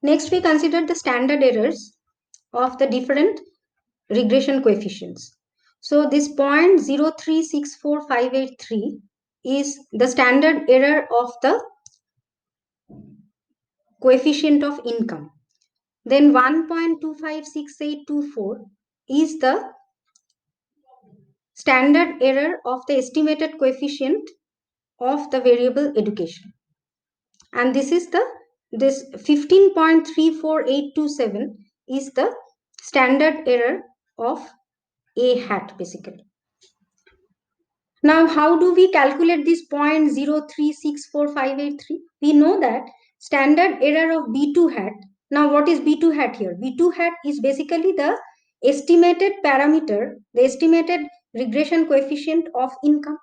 Next, we consider the standard errors of the different regression coefficients. So this 0.0364583 is the standard error of the coefficient of income. Then 1.256824 is the standard error of the estimated coefficient of the variable education. And this 15.34827 is the standard error of A hat basically. Now, how do we calculate this 0.0364583? We know that standard error of B2 hat. Now, what is B2 hat here? B2 hat is basically the estimated parameter, the estimated regression coefficient of income.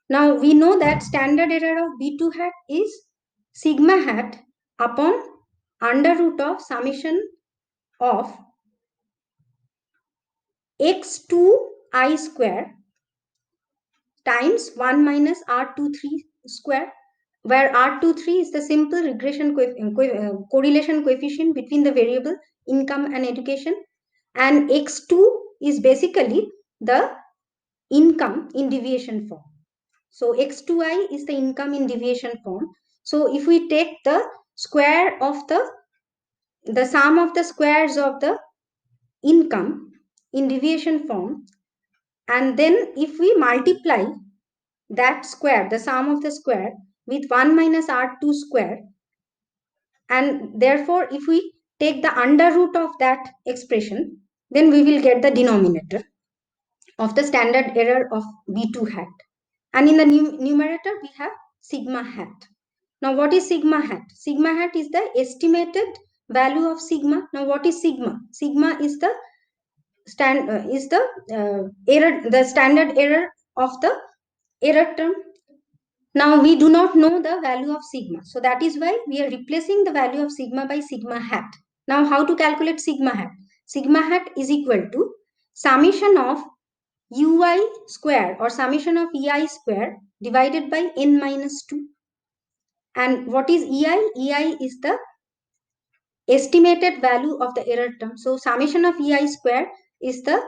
Now, we know that standard error of B2 hat is sigma hat upon under root of summation of x2i square times 1 minus R23 square, where R23 is the simple regression correlation coefficient between the variable income and education, and x2 is basically the income in deviation form. So x2i is the income in deviation form. So if we take the square of the sum of the squares of the income in deviation form, and then if we multiply that square, the sum of the square, with 1 minus R2 square, and therefore if we take the under root of that expression, then we will get the denominator of the standard error of B2 hat. And in the numerator, we have sigma hat. Now, what is sigma hat? Sigma hat is the estimated value of sigma. Now, what is sigma? Sigma is the standard error of the error term. Now, we do not know the value of sigma. So, that is why we are replacing the value of sigma by sigma hat. Now, how to calculate sigma hat? Sigma hat is equal to summation of ui square or summation of ei square divided by n minus 2. And what is ei? Ei is the estimated value of the error term. So, summation of ei square is the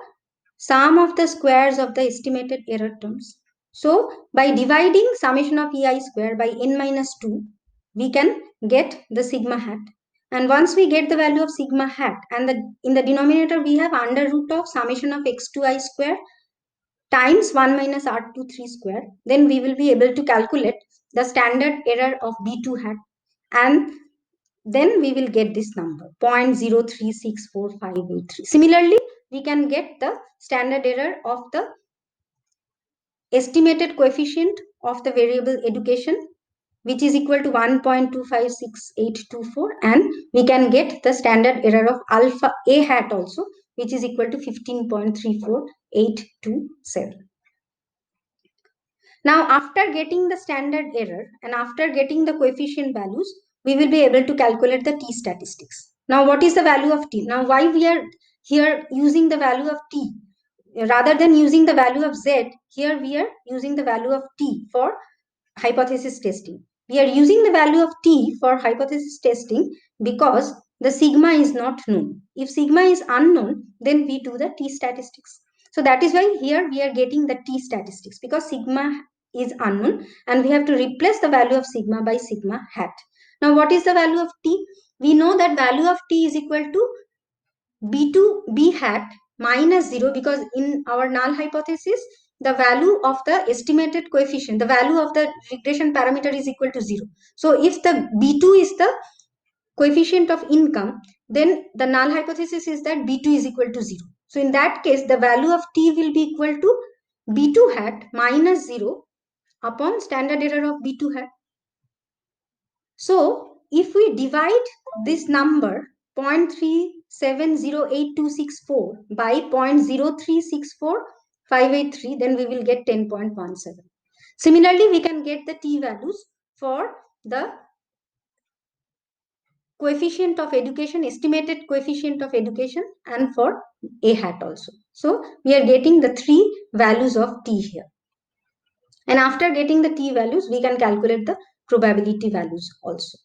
sum of the squares of the estimated error terms. So, by dividing summation of ei square by n minus 2, we can get the sigma hat. And once we get the value of sigma hat, and in the denominator we have under root of summation of x2i square times 1 minus R23 square, then we will be able to calculate the standard error of B2 hat, and then we will get this number 0.0364583. Similarly, we can get the standard error of the estimated coefficient of the variable education, which is equal to 1.256824, and we can get the standard error of alpha A hat also, which is equal to 15.34827. Now, after getting the standard error and after getting the coefficient values, we will be able to calculate the t statistics. Now, what is the value of t? Now, why we are here using the value of t? Rather than using the value of z, here we are using the value of t for hypothesis testing. We are using the value of t for hypothesis testing because the sigma is not known. If sigma is unknown, then we do the t statistics. So that is why here we are getting the t statistics, because sigma is unknown and we have to replace the value of sigma by sigma hat. Now, what is the value of t? We know that value of t is equal to b2 b hat minus 0, because in our null hypothesis, the value of the estimated coefficient, the value of the regression parameter is equal to 0. So if the b2 is the coefficient of income, then the null hypothesis is that b2 is equal to 0. So in that case, the value of t will be equal to b2 hat minus 0 upon standard error of b2 hat. So if we divide this number 0.3708264 by 0.0364583, then we will get 10.17. Similarly, we can get the t values for the coefficient of education, estimated coefficient of education, and for A hat also. So we are getting the three values of t here. And after getting the t values, we can calculate the probability values also.